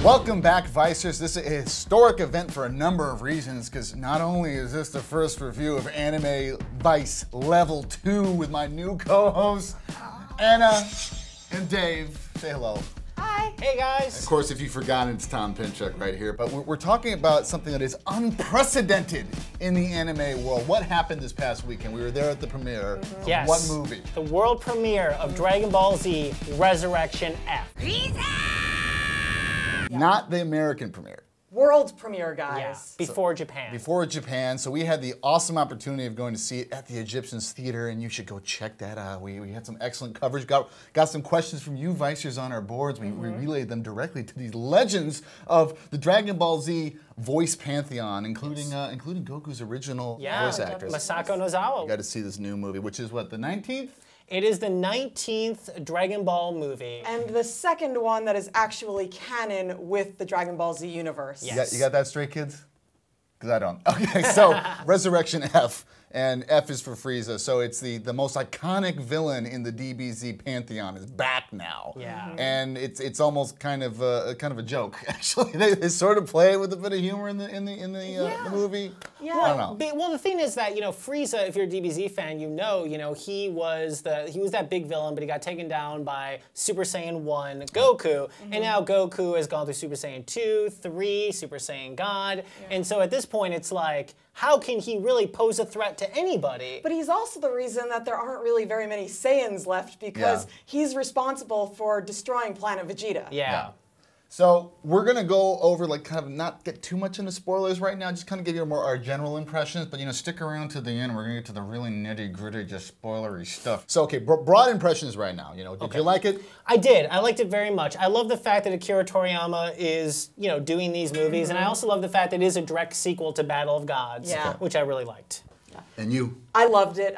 Welcome back, Vicers. This is a historic event for a number of reasons, because not only is this the first review of Anime Vice Level 2 with my new co-hosts, Anna and Dave. Say hello. Hi. Hey, guys. Of course, if you've forgotten, it's Tom Pinchuk right here. But we're talking about something that is unprecedented in the anime world. What happened this past weekend? We were there at the premiere. Of Yes. What movie? The world premiere of Dragon Ball Z Resurrection F. Not the American premiere. World premiere, guys. Yeah, before Japan. Before Japan, so we had the awesome opportunity of going to see it at the Egyptians Theater, and you should go check that out. We had some excellent coverage, got some questions from you Vicers on our boards. We relayed them directly to these legends of the Dragon Ball Z voice pantheon, including Goku's original voice actress. Masako Nozawa. You got to see this new movie, which is what, the 19th? It is the 19th Dragon Ball movie. And the second one that is actually canon with the Dragon Ball Z universe. Yes. You got that straight, kids? Because I don't. Okay, so Resurrection F, and F is for Frieza. So it's the most iconic villain in the DBZ pantheon is back now. Yeah. And it's almost kind of a joke, actually. They sort of play it with a bit of humor in the movie. Yeah. I don't know. Well, the thing is that, Frieza, if you're a DBZ fan, he was that big villain, but he got taken down by Super Saiyan 1 Goku, and now Goku has gone through Super Saiyan 2, 3, Super Saiyan God, and so at this point it's like, how can he really pose a threat to anybody? But he's also the reason that there aren't really very many Saiyans left, because he's responsible for destroying Planet Vegeta. Yeah. So we're gonna go over, kind of not get too much into spoilers right now, just kind of give you our general impressions, but stick around to the end. We're gonna get to the really nitty gritty, just spoilery stuff. So okay, broad impressions right now. Did you like it? I did. I liked it very much. I love the fact that Akira Toriyama is, doing these movies, and I also love the fact that it is a direct sequel to Battle of Gods, which I really liked. And you? I loved it.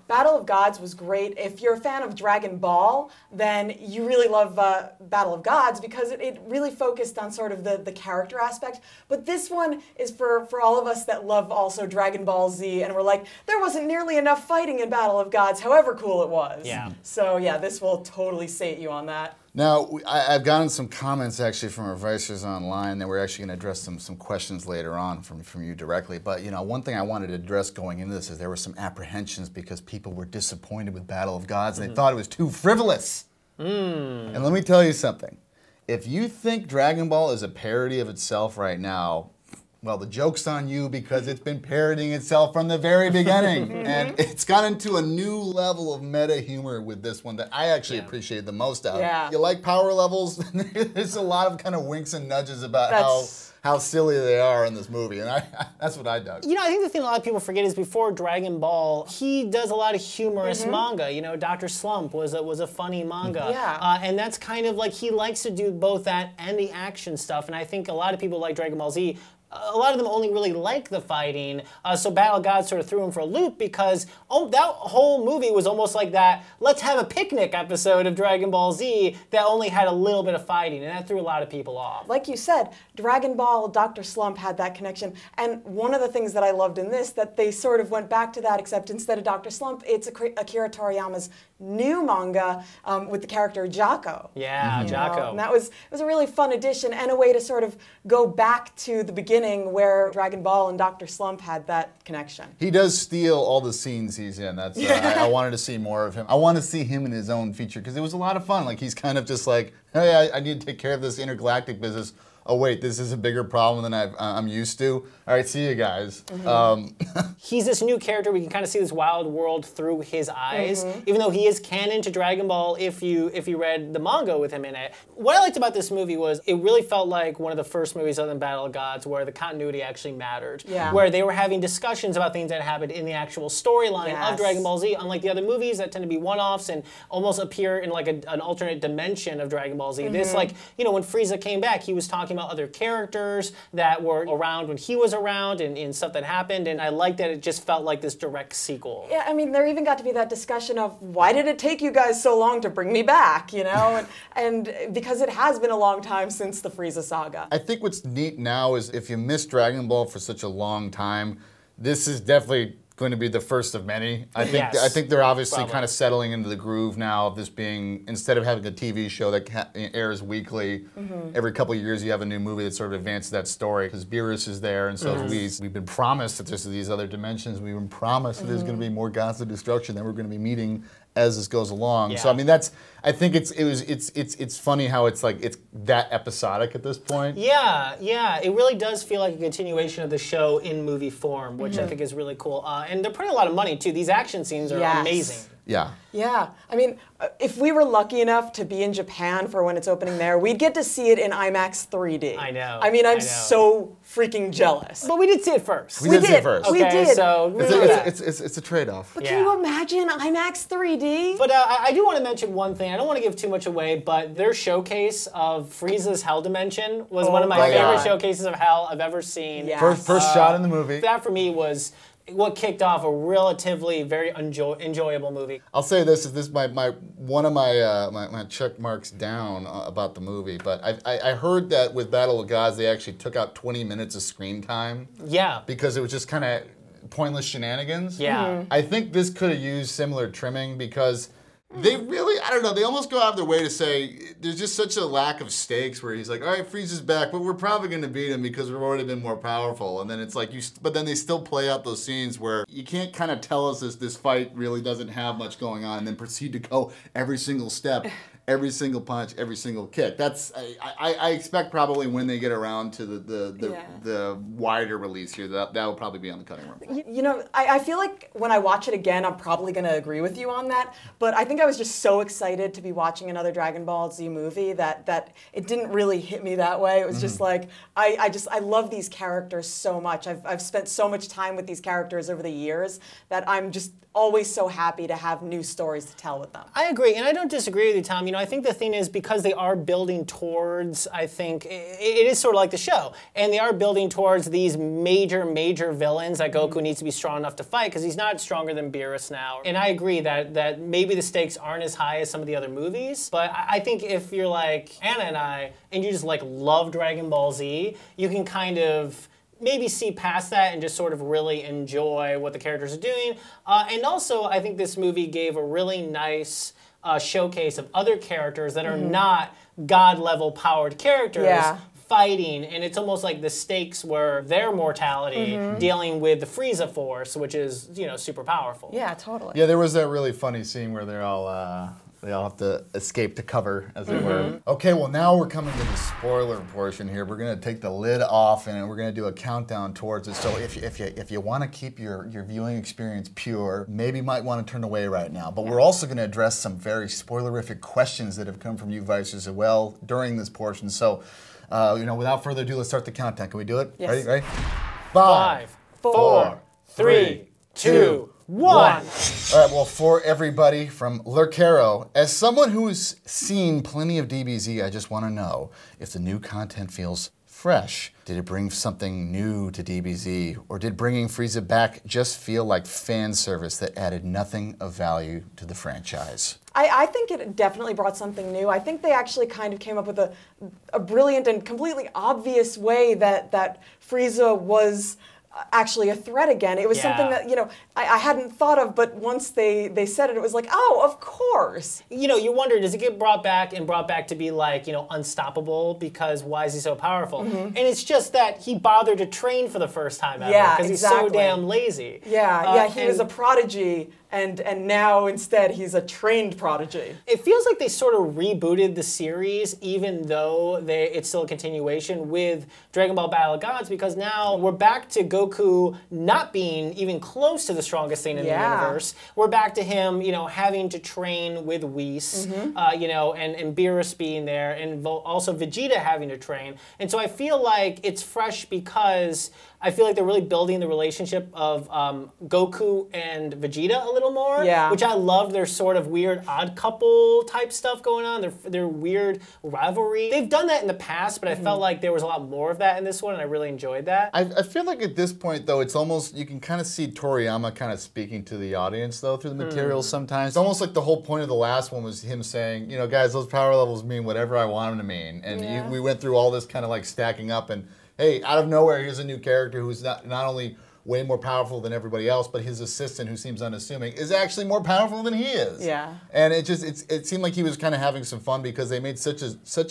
Battle of Gods was great. If you're a fan of Dragon Ball, then you really love Battle of Gods, because it really focused on sort of the character aspect. But this one is for all of us that love also Dragon Ball Z, and we're like, there wasn't nearly enough fighting in Battle of Gods, however cool it was. Yeah. So yeah, this will totally sate you on that. Now, I've gotten some comments actually from our Vicers online that we're actually going to address some questions later on from you directly. But one thing I wanted to address going into this is there were some apprehensions because people were disappointed with Battle of Gods and they thought it was too frivolous. And let me tell you something. If you think Dragon Ball is a parody of itself right now, well, the joke's on you, because it's been parodying itself from the very beginning. And it's gotten to a new level of meta humor with this one that I actually appreciate the most out of. Yeah. You like power levels? There's a lot of kind of winks and nudges about how silly they are in this movie, and that's what I dug. I think the thing a lot of people forget is before Dragon Ball, he does a lot of humorous manga. Dr. Slump was a funny manga. Yeah. And that's kind of like, he likes to do both that and the action stuff, and I think a lot of people like Dragon Ball Z. A lot of them only really like the fighting, so Battle of Gods sort of threw him for a loop, because that whole movie was almost like that let's have a picnic episode of Dragon Ball Z that only had a little bit of fighting, and that threw a lot of people off. Like you said, Dragon Ball, Dr. Slump had that connection, and one of the things that I loved in this, that they sort of went back to that, except instead of Dr. Slump, it's Akira Toriyama's new manga with the character Jaco. Yeah, Jaco. And it was a really fun addition, and a way to sort of go back to the beginning where Dragon Ball and Dr. Slump had that connection. He does steal all the scenes he's in. That's I wanted to see more of him. I want to see him in his own feature, because it was a lot of fun. Like, he's kind of just like, hey, I need to take care of this intergalactic business. Oh wait, this is a bigger problem than I'm used to. All right, see you guys. He's this new character. We can kind of see this wild world through his eyes, even though he is canon to Dragon Ball if you read the manga with him in it. What I liked about this movie was it really felt like one of the first movies other than Battle of Gods where the continuity actually mattered. Yeah. Where they were having discussions about things that happened in the actual storyline of Dragon Ball Z, unlike the other movies that tend to be one-offs and almost appear in like an alternate dimension of Dragon Ball Z. This, like, when Frieza came back, he was talking about other characters that were around when he was around and stuff that happened, and I liked that it just felt like this direct sequel. Yeah, I mean, there even got to be that discussion of, why did it take you guys so long to bring me back, and because it has been a long time since the Frieza saga. I think what's neat now is if you missed Dragon Ball for such a long time, this is definitely going to be the first of many. I think Yes, I think they're obviously probably. kind of settling into the groove now of this being, instead of having a TV show that airs weekly, every couple of years you have a new movie that sort of advances that story. Because Beerus is there, and so we've been promised that there's these other dimensions. We've been promised that there's going to be more gods of destruction that we're going to be meeting as this goes along. Yeah. So I mean, I think it's funny how it's like it's that episodic at this point. Yeah, yeah, it really does feel like a continuation of the show in movie form, which I think is really cool. And they're putting a lot of money too. These action scenes are amazing. Yeah. Yeah, I mean, if we were lucky enough to be in Japan for when it's opening there, we'd get to see it in IMAX 3D. I know. I mean, I'm I know. so freaking jealous. But we did see it first. We did see it first. We Okay, did. so It's a trade-off. But Yeah. can you imagine IMAX 3D? But I do want to mention one thing. I don't want to give too much away, but their showcase of Frieza's Hell Dimension was one of my my favorite God. showcases of hell I've ever seen. Yeah. First shot in the movie. That for me was what kicked off a relatively very enjoyable movie. I'll say this: is this my one of my check marks down about the movie? But I heard that with Battle of Gods they actually took out 20 minutes of screen time Yeah. because it was just kind of pointless shenanigans. Yeah. I think this could have used similar trimming because they really, I don't know, they almost go out of their way to say there's just such a lack of stakes where he's like, all right, Frieza's back, but we're probably going to beat him because we've already been more powerful. And then it's like, but then they still play out those scenes where you can't kind of tell us this fight really doesn't have much going on and then proceed to go every single step, every single punch, every single kick. That's, I expect probably when they get around to the wider release here, that will probably be on the cutting room. You know, I feel like when I watch it again, I'm probably going to agree with you on that. But I think I was just so excited to be watching another Dragon Ball Z movie that it didn't really hit me that way. It was just like, I love these characters so much. I've spent so much time with these characters over the years that I'm just always so happy to have new stories to tell with them. I agree, and I don't disagree with you, Tom. You know, I think the thing is because they are building towards, I think, it is sort of like the show, and they are building towards these major villains that Goku needs to be strong enough to fight because he's not stronger than Beerus now. And I agree that maybe the stakes aren't as high as some of the other movies, but I think if you're like Anna and I, and you just like love Dragon Ball Z, you can kind of maybe see past that and just sort of really enjoy what the characters are doing. And also, I think this movie gave a really nice showcase of other characters that are not God-level powered characters fighting, and it's almost like the stakes were their mortality dealing with the Frieza Force, which is, you know, super powerful. Yeah, totally. Yeah, there was that really funny scene where they all have to escape to cover, as it were. Okay, well now we're coming to the spoiler portion here. We're gonna take the lid off and we're gonna do a countdown towards it. So if you want to keep your viewing experience pure, maybe you might want to turn away right now. But we're also gonna address some very spoilerific questions that have come from you Vicers as well during this portion. So, you know, without further ado, let's start the countdown. Can we do it? Yes. Ready? 5, 4, 3, 2, 1. All right, well, for everybody from Lerkero, as someone who's seen plenty of DBZ, I just want to know if the new content feels fresh. Did it bring something new to DBZ, or did bringing Frieza back just feel like fan service that added nothing of value to the franchise? I think it definitely brought something new. I think they actually kind of came up with a brilliant and completely obvious way that Frieza was actually a threat again. It was something that, you know, I hadn't thought of, but once they said it, it was like, oh, of course. You know, you wonder, does it get brought back to be like, you know, unstoppable because why is he so powerful? And it's just that he bothered to train for the first time ever because he's so damn lazy. Yeah, he was a prodigy, and now instead he's a trained prodigy. It feels like they sort of rebooted the series, even though it's still a continuation with Dragon Ball Battle of Gods, because now we're back to Goku not being even close to the strongest thing in the universe. We're back to him, you know, having to train with Whis, you know, and Beerus being there, and also Vegeta having to train. And so I feel like it's fresh because I feel like they're really building the relationship of Goku and Vegeta a little more, which I love. Their sort of weird odd couple type stuff going on, their weird rivalry. They've done that in the past, but I felt like there was a lot more of that in this one, and I really enjoyed that. I feel like at this point, though, it's almost, you can kind of see Toriyama kind of speaking to the audience, though, through the materials sometimes. It's almost like the whole point of the last one was him saying, you know, guys, those power levels mean whatever I want them to mean. And we went through all this kind of like stacking up, and hey, out of nowhere, here's a new character who's not only way more powerful than everybody else, but his assistant, who seems unassuming, is actually more powerful than he is. Yeah. And it seemed like he was kind of having some fun because they made such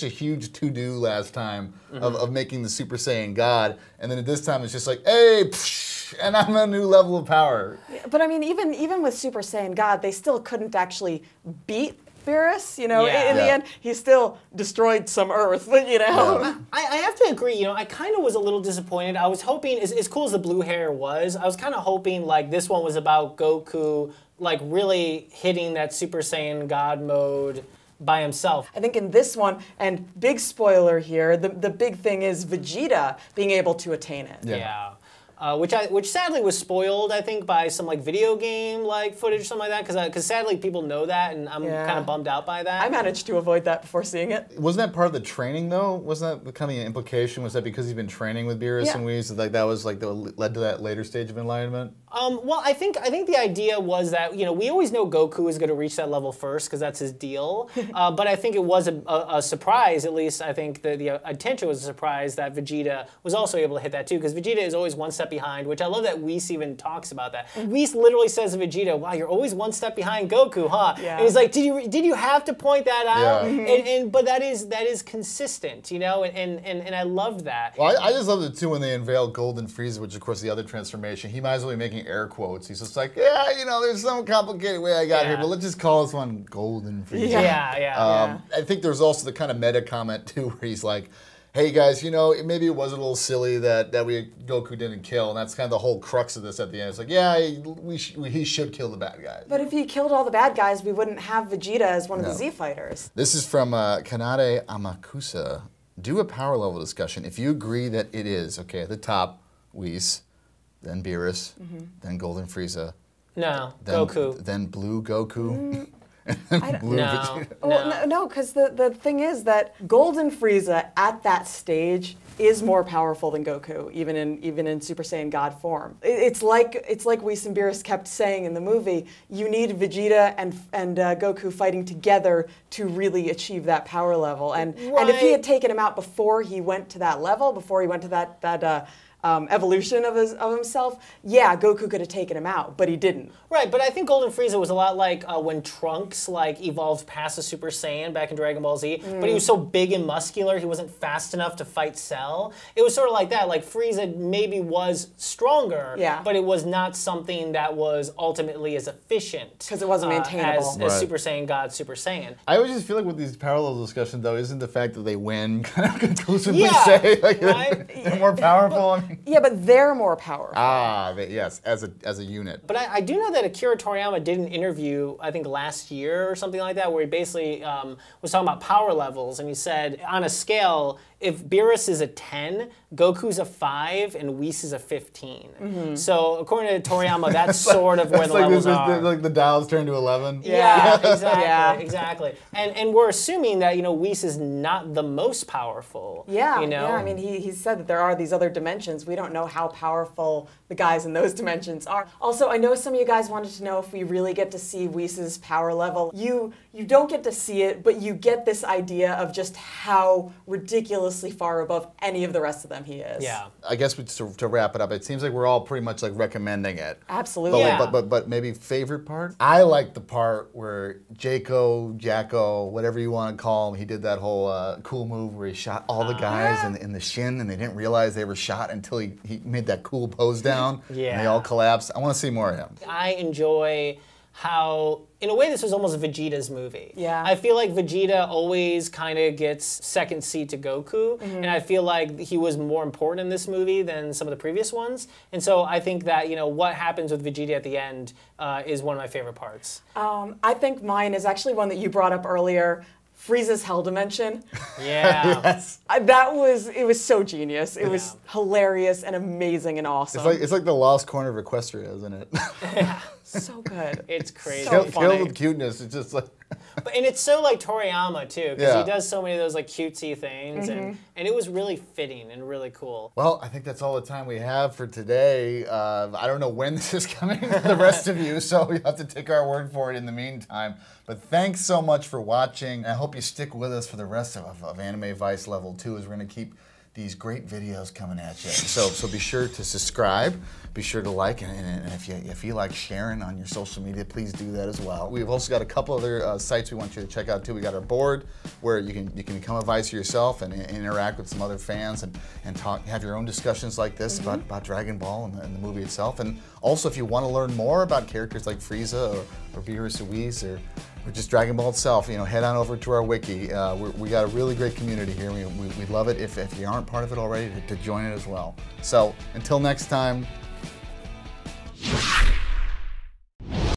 a huge to-do last time of making the Super Saiyan God, and then at this time it's just like, hey, psh, and I'm a new level of power. But I mean, even with Super Saiyan God, they still couldn't actually beat Beerus, you know. In the end, he still destroyed some Earth, you know. Yeah. I have to agree, you know, I kind of was a little disappointed. I was hoping, as cool as the blue hair was, I was kind of hoping like this one was about Goku like really hitting that Super Saiyan God mode by himself. I think in this one, and big spoiler here, the big thing is Vegeta being able to attain it. Yeah. Which sadly was spoiled, I think, by some like video game like footage or something like that, because sadly people know that, and I'm kind of bummed out by that. I managed to avoid that before seeing it. Wasn't that part of the training though? Wasn't that kind of the implication? Was that because he's been training with Beerus and Whis, like that was like led to that later stage of enlightenment? Well, I think the idea was that, you know, we always know Goku is going to reach that level first because that's his deal. But I think it was a surprise, at least I think the attention was a surprise that Vegeta was also able to hit that too, because Vegeta is always one step behind, which I love that Whis even talks about that. Whis literally says to Vegeta, wow, you're always one step behind Goku, huh? Yeah. And he's like, did you have to point that out? But that is consistent, you know, and I loved that. Well, I just loved it too when they unveiled Golden Frieza, which of course the other transformation. He might as well be making air quotes. He's just like, yeah, you know, there's some complicated way I got here, but let's just call this one Golden Frieza. I think there's also the kind of meta comment too, where he's like, hey guys, you know, maybe it was a little silly that Goku didn't kill, and that's kind of the whole crux of this at the end. It's like, yeah, he should kill the bad guys. But if he killed all the bad guys, we wouldn't have Vegeta as one of the Z fighters. This is from Kanade Amakusa. Do a power level discussion. If you agree that it is, okay, at the top, Whis, then Beerus, then Golden Frieza. No, then, Goku. Then Blue Goku. No, because the thing is that Golden Frieza at that stage is more powerful than Goku, even in Super Saiyan God form. It's like Whis and Beerus kept saying in the movie, you need Vegeta and Goku fighting together to really achieve that power level. And if he had taken him out before he went to that level, before he went to that evolution of himself, yeah, Goku could have taken him out, but he didn't. Right, but I think Golden Frieza was a lot like when Trunks like evolved past the Super Saiyan back in Dragon Ball Z, but he was so big and muscular, he wasn't fast enough to fight Cell. It was sort of like that, like Frieza maybe was stronger, but it was not something that was ultimately as efficient. Because it wasn't maintainable. As Super Saiyan God, Super Saiyan. I always just feel like with these parallel discussions though, isn't the fact that they win kind of conclusively say like they're more powerful? I mean, yeah, but they're more powerful. Yes, as a unit. But I do know that Akira Toriyama did an interview, I think last year or something like that, where he basically was talking about power levels, and he said, on a scale, if Beerus is a 10, Goku's a 5, and Whis is a 15. So according to Toriyama, that's sort of where the levels are. Like the dials turn to 11? Yeah, exactly. And we're assuming that, you know, Whis is not the most powerful. Yeah, you know? I mean, he said that there are these other dimensions. We don't know how powerful the guys in those dimensions are. Also, I know some of you guys wanted to know if we really get to see Whis' power level. You don't get to see it, but you get this idea of just how ridiculously far above any of the rest of them he is. Yeah. I guess to wrap it up, it seems like we're all pretty much like recommending it. Absolutely. But maybe favorite part? I like the part where Jacko, whatever you want to call him, he did that whole cool move where he shot all the guys in the shin, and they didn't realize they were shot until he made that cool pose down. And they all collapsed. I want to see more of him. I enjoy how, in a way, this was almost Vegeta's movie. Yeah. I feel like Vegeta always kind of gets second seat to Goku, and I feel like he was more important in this movie than some of the previous ones. And so I think that, you know, what happens with Vegeta at the end is one of my favorite parts. I think mine is actually one that you brought up earlier. Frieza's Hell Dimension. Yeah. Yes. It was so genius. It was hilarious and amazing and awesome. It's like the lost corner of Equestria, isn't it? So good. It's crazy. So funny. Filled with cuteness. It's just like... And it's so like Toriyama too, because he does so many of those like cutesy things, and it was really fitting and really cool. Well, I think that's all the time we have for today. I don't know when this is coming for the rest of you, so you have to take our word for it in the meantime. But thanks so much for watching. I hope you stick with us for the rest of Anime Vice Level 2, as we're going to keep these great videos coming at you. So be sure to subscribe, be sure to like, and if you like sharing on your social media, please do that as well. We've also got a couple other sites we want you to check out too. We got our board where you can become a Vicer yourself and interact with some other fans and have your own discussions like this about Dragon Ball and the movie itself. And also, if you want to learn more about characters like Frieza or Beerus or Whis or just Dragon Ball itself, head on over to our wiki. We got a really great community here. We'd love it if you aren't part of it already to join it as well. So until next time.